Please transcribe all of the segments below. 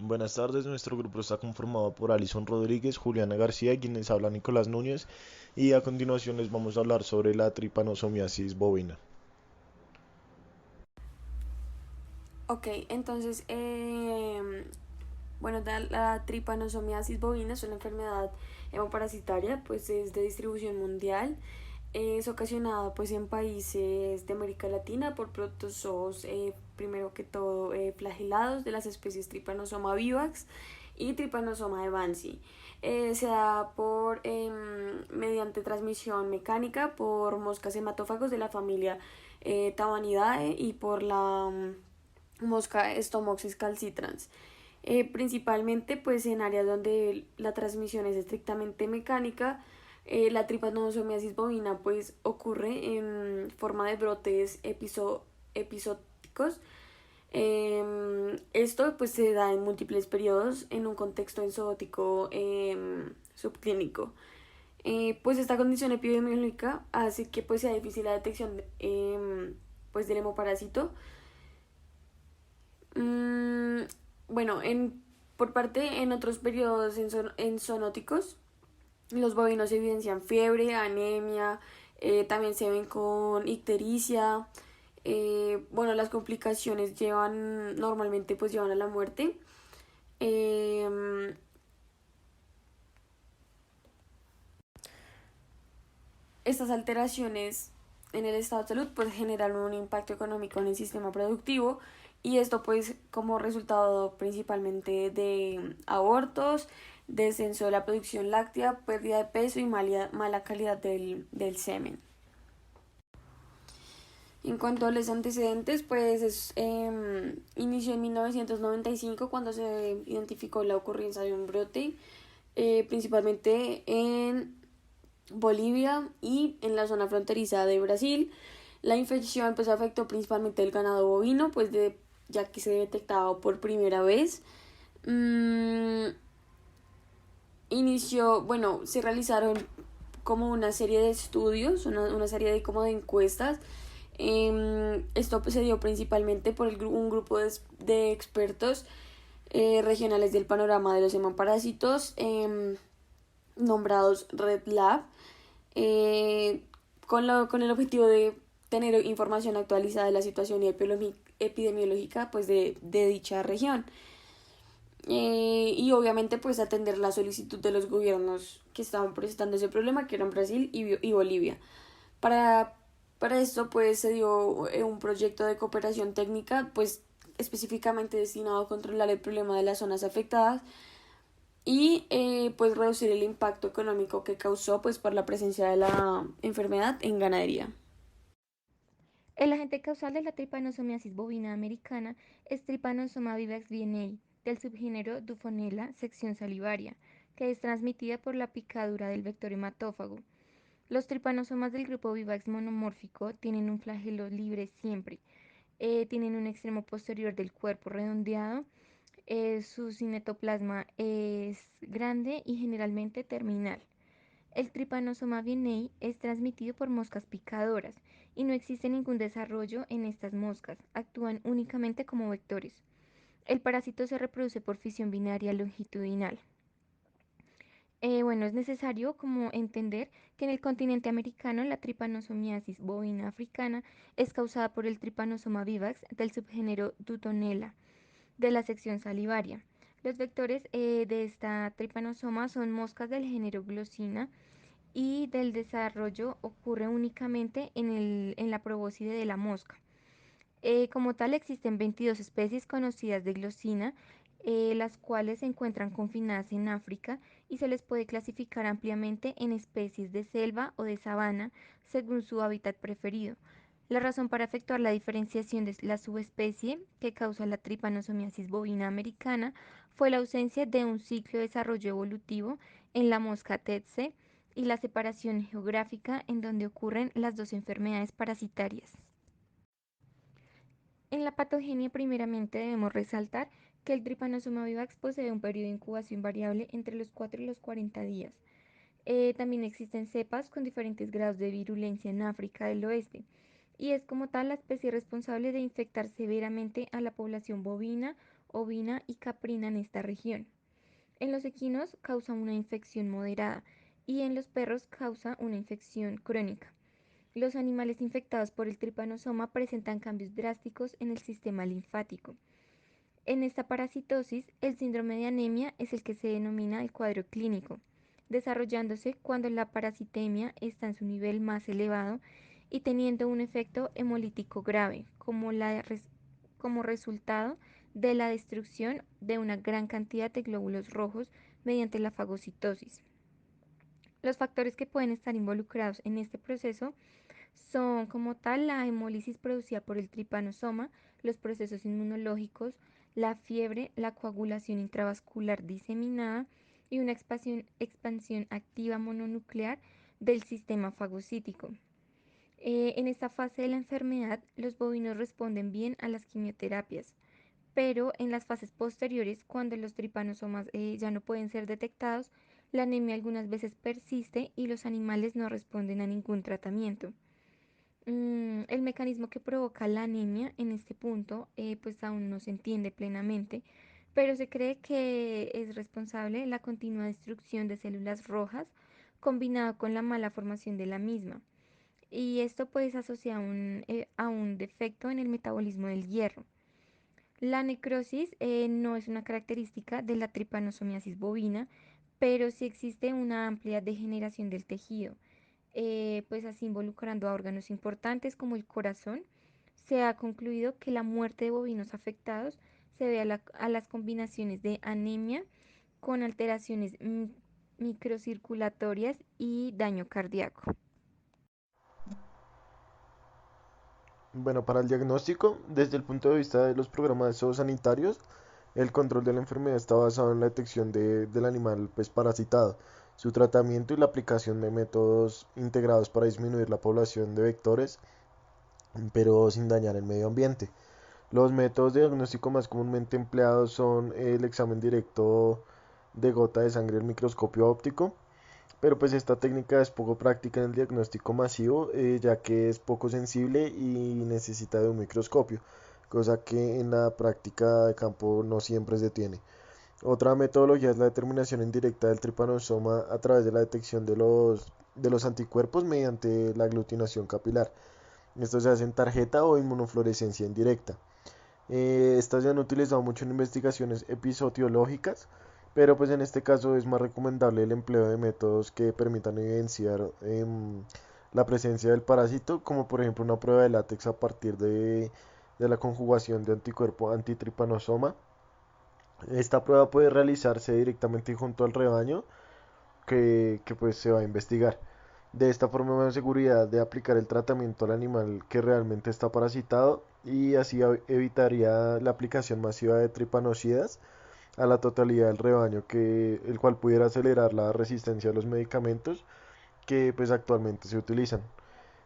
Buenas tardes, nuestro grupo está conformado por Alison Rodríguez, Juliana García y quienes habla Nicolás Núñez y a continuación les vamos a hablar sobre la tripanosomiasis bovina. Ok, entonces, bueno, la tripanosomiasis bovina es una enfermedad hemoparasitaria, pues es de distribución mundial. Es ocasionada pues en países de América Latina por protozoos, primero que todo flagelados de las especies Trypanosoma vivax y Trypanosoma devansi. Se da mediante transmisión mecánica por moscas hematófagos de la familia Tabanidae y por la mosca Stomoxys calcitrans. Principalmente pues en áreas donde la transmisión es estrictamente mecánica. La tripanosomiasis bovina pues ocurre en forma de brotes episóticos. Esto pues se da en múltiples periodos en un contexto enzootico subclínico. Pues esta condición epidemiológica hace que pues sea difícil la detección pues del hemoparásito. Mm, bueno, por parte en otros periodos en zoonóticos, los bovinos evidencian fiebre, anemia, también se ven con ictericia. Bueno, las complicaciones normalmente pues llevan a la muerte. Eh, Estas alteraciones en el estado de salud pues generan un impacto económico en el sistema productivo y esto pues como resultado principalmente de abortos, descenso de la producción láctea, pérdida de peso y mala calidad del semen. En cuanto a los antecedentes, inició en 1995 cuando se identificó la ocurrencia de un brote, principalmente en Bolivia y en la zona fronteriza de Brasil. La infección pues afectó principalmente el ganado bovino, ya que se detectaba por primera vez. Mm, se realizaron como una serie de estudios, una serie de como de encuestas. Esto pues, se dio principalmente por un grupo de expertos regionales del panorama de los hemoparásitos, nombrados Red Lab, eh, con el objetivo de tener información actualizada de la situación epidemiológica pues, de dicha región. Y obviamente pues atender la solicitud de los gobiernos que estaban presentando ese problema, que eran Brasil y Bolivia. Para, para esto pues se dio un proyecto de cooperación técnica pues específicamente destinado a controlar el problema de las zonas afectadas y pues reducir el impacto económico que causó pues por la presencia de la enfermedad en ganadería. El agente causal de la tripanosomiasis bovina americana es Trypanosoma vivax DNA, del subgénero Dufonella, sección salivaria, que es transmitida por la picadura del vector hematófago. Los tripanosomas del grupo vivax monomórfico tienen un flagelo libre siempre. Tienen un extremo posterior del cuerpo redondeado. Su cinetoplasma es grande y generalmente terminal. El Trypanosoma vineae es transmitido por moscas picadoras y no existe ningún desarrollo en estas moscas, actúan únicamente como vectores. El parásito se reproduce por fisión binaria longitudinal. Bueno, es necesario como entender que en el continente americano la tripanosomiasis bovina africana es causada por el Trypanosoma vivax del subgénero Dutonella de la sección salivaria. Los vectores de esta tripanosoma son moscas del género Glossina y del desarrollo ocurre únicamente en la probóscide de la mosca. Como tal, existen 22 especies conocidas de Glossina, las cuales se encuentran confinadas en África y se les puede clasificar ampliamente en especies de selva o de sabana según su hábitat preferido. La razón para efectuar la diferenciación de la subespecie que causa la tripanosomiasis bovina americana fue la ausencia de un ciclo de desarrollo evolutivo en la mosca tsetse y la separación geográfica en donde ocurren las dos enfermedades parasitarias. En la patogenia, primeramente debemos resaltar que el Trypanosoma vivax posee un periodo de incubación variable entre los 4 y los 40 días. También existen cepas con diferentes grados de virulencia en África del Oeste y es como tal la especie responsable de infectar severamente a la población bovina ovina y caprina en esta región. En los equinos causa una infección moderada y en los perros causa una infección crónica. Los animales infectados por el tripanosoma presentan cambios drásticos en el sistema linfático. En esta parasitosis, el síndrome de anemia es el que se denomina el cuadro clínico, desarrollándose cuando la parasitemia está en su nivel más elevado y teniendo un efecto hemolítico grave, como resultado de la destrucción de una gran cantidad de glóbulos rojos mediante la fagocitosis. Los factores que pueden estar involucrados en este proceso son como tal la hemólisis producida por el tripanosoma, los procesos inmunológicos, la fiebre, la coagulación intravascular diseminada y una expansión activa mononuclear del sistema fagocítico. En esta fase de la enfermedad, los bovinos responden bien a las quimioterapias, pero en las fases posteriores, cuando los tripanosomas ya no pueden ser detectados, la anemia algunas veces persiste y los animales no responden a ningún tratamiento. El mecanismo que provoca la anemia en este punto pues aún no se entiende plenamente, pero se cree que es responsable la continua destrucción de células rojas combinado con la mala formación de la misma. Y esto pues asocia a un defecto en el metabolismo del hierro. La necrosis no es una característica de la tripanosomiasis bovina, pero sí existe una amplia degeneración del tejido, pues así involucrando a órganos importantes como el corazón. Se ha concluido que la muerte de bovinos afectados se debe a las combinaciones de anemia con alteraciones microcirculatorias y daño cardíaco. Bueno, para el diagnóstico, desde el punto de vista de los programas zoosanitarios, el control de la enfermedad está basado en la detección del animal pues, parasitado, su tratamiento y la aplicación de métodos integrados para disminuir la población de vectores, pero sin dañar el medio ambiente. Los métodos de diagnóstico más comúnmente empleados son el examen directo de gota de sangre al microscopio óptico, pero pues esta técnica es poco práctica en el diagnóstico masivo, ya que es poco sensible y necesita de un microscopio, cosa que en la práctica de campo no siempre se tiene. Otra metodología es la determinación indirecta del tripanosoma a través de la detección de los anticuerpos mediante la aglutinación capilar. Esto se hace en tarjeta o inmunofluorescencia indirecta. Estas se han utilizado mucho en investigaciones episodiológicas, pero pues en este caso es más recomendable el empleo de métodos que permitan evidenciar la presencia del parásito, como por ejemplo una prueba de látex a partir de la conjugación de anticuerpo antitripanosoma. Esta prueba puede realizarse directamente junto al rebaño que pues se va a investigar. De esta forma me da seguridad de aplicar el tratamiento al animal que realmente está parasitado y así evitaría la aplicación masiva de tripanocidas a la totalidad del rebaño, el cual pudiera acelerar la resistencia a los medicamentos que pues actualmente se utilizan.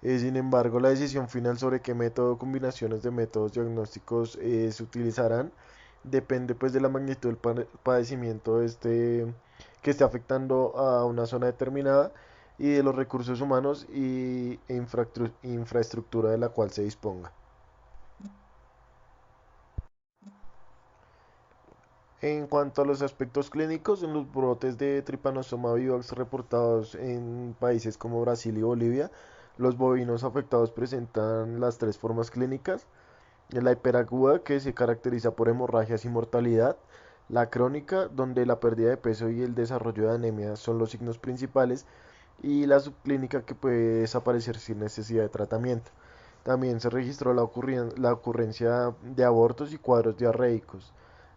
Sin embargo, la decisión final sobre qué método o combinaciones de métodos diagnósticos se utilizarán depende pues de la magnitud del padecimiento que esté afectando a una zona determinada y de los recursos humanos e infraestructura de la cual se disponga. En cuanto a los aspectos clínicos, en los brotes de Trypanosoma vivax reportados en países como Brasil y Bolivia, los bovinos afectados presentan las tres formas clínicas: la hiperaguda, que se caracteriza por hemorragias y mortalidad; la crónica, donde la pérdida de peso y el desarrollo de anemia son los signos principales; y la subclínica, que puede desaparecer sin necesidad de tratamiento. También se registró la ocurrencia de abortos y cuadros diarreicos.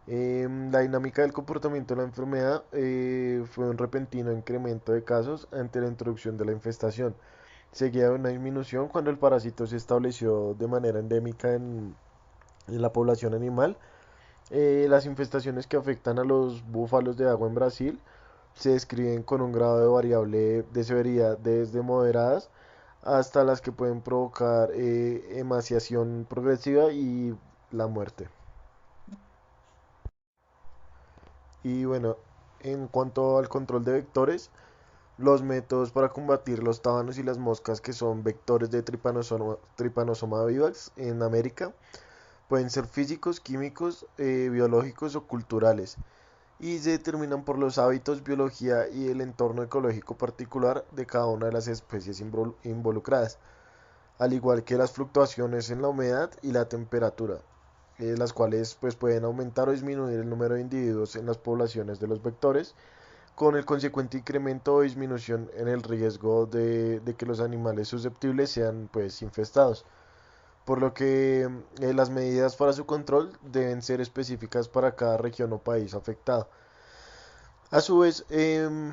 La dinámica del comportamiento de la enfermedad fue un repentino incremento de casos ante la introducción de la infestación, seguida de una disminución cuando el parásito se estableció de manera endémica en la población animal. Las infestaciones que afectan a los búfalos de agua en Brasil se describen con un grado de variable de severidad desde moderadas hasta las que pueden provocar emaciación progresiva y la muerte. Y bueno, en cuanto al control de vectores, los métodos para combatir los tábanos y las moscas, que son vectores de Trypanosoma vivax en América, Pueden ser físicos, químicos, biológicos o culturales, y se determinan por los hábitos, biología y el entorno ecológico particular de cada una de las especies involucradas, al igual que las fluctuaciones en la humedad y la temperatura, las cuales pues pueden aumentar o disminuir el número de individuos en las poblaciones de los vectores, con el consecuente incremento o disminución en el riesgo de que los animales susceptibles sean pues infestados, por lo que las medidas para su control deben ser específicas para cada región o país afectado. A su vez, se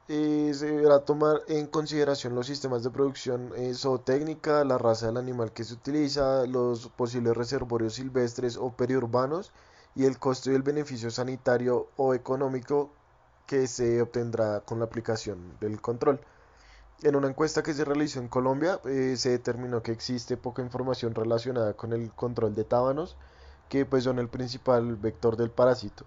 deberá tomar en consideración los sistemas de producción zootécnica, la raza del animal que se utiliza, los posibles reservorios silvestres o periurbanos y el costo y el beneficio sanitario o económico que se obtendrá con la aplicación del control. En una encuesta que se realizó en Colombia, se determinó que existe poca información relacionada con el control de tábanos, que pues son el principal vector del parásito,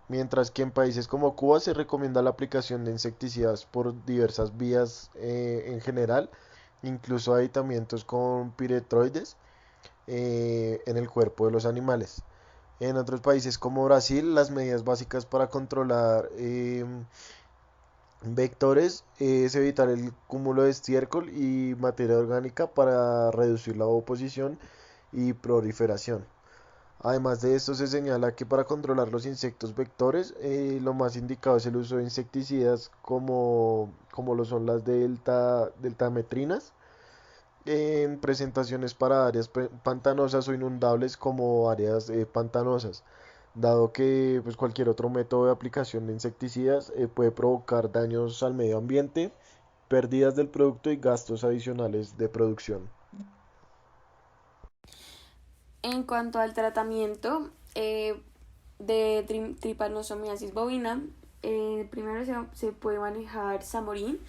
mientras que en países como Cuba se recomienda la aplicación de insecticidas por diversas vías en general, incluso aditamientos con piretroides en el cuerpo de los animales. En otros países como Brasil, las medidas básicas para controlar vectores es evitar el cúmulo de estiércol y materia orgánica para reducir la oposición y proliferación. Además de esto, se señala que para controlar los insectos vectores, lo más indicado es el uso de insecticidas como lo son las deltametrinas, en presentaciones para áreas pantanosas o inundables como áreas pantanosas, dado que pues, cualquier otro método de aplicación de insecticidas puede provocar daños al medio ambiente, pérdidas del producto y gastos adicionales de producción. En cuanto al tratamiento de tripanosomiasis bovina, primero se puede manejar Samorin,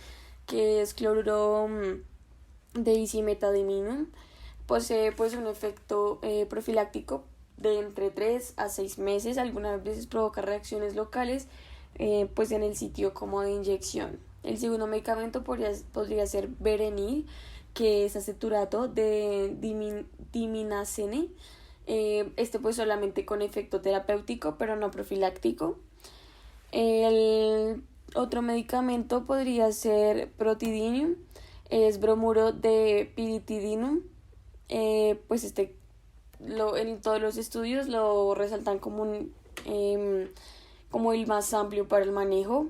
que es cloruro de dicimetadimino. Posee pues un efecto profiláctico de entre 3 a 6 meses. Algunas veces provoca reacciones locales pues en el sitio como de inyección. El segundo medicamento podría ser Berenil, que es aceturato de diminacene. Este pues solamente con efecto terapéutico pero no profiláctico. El otro medicamento podría ser Protidinium, es bromuro de piritidinum. Pues en todos los estudios lo resaltan como el más amplio para el manejo.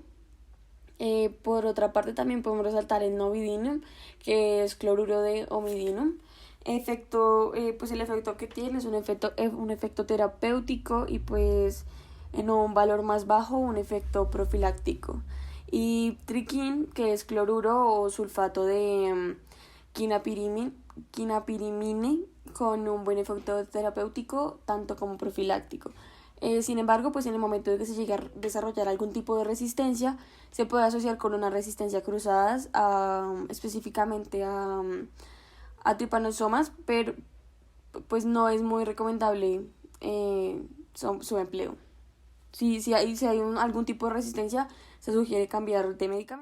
Por otra parte también podemos resaltar el novidinum, que es cloruro de omidinum. Pues el efecto que tiene es un efecto terapéutico y pues en un valor más bajo un efecto profiláctico. Y triquín, que es cloruro o sulfato de quinapirimine, con un buen efecto terapéutico tanto como profiláctico. Sin embargo, pues en el momento de que se llegue a desarrollar algún tipo de resistencia, se puede asociar con una resistencia cruzada específicamente a tripanosomas, pero pues no es muy recomendable su empleo. Si hay algún tipo de resistencia, se sugiere cambiar de medicamento.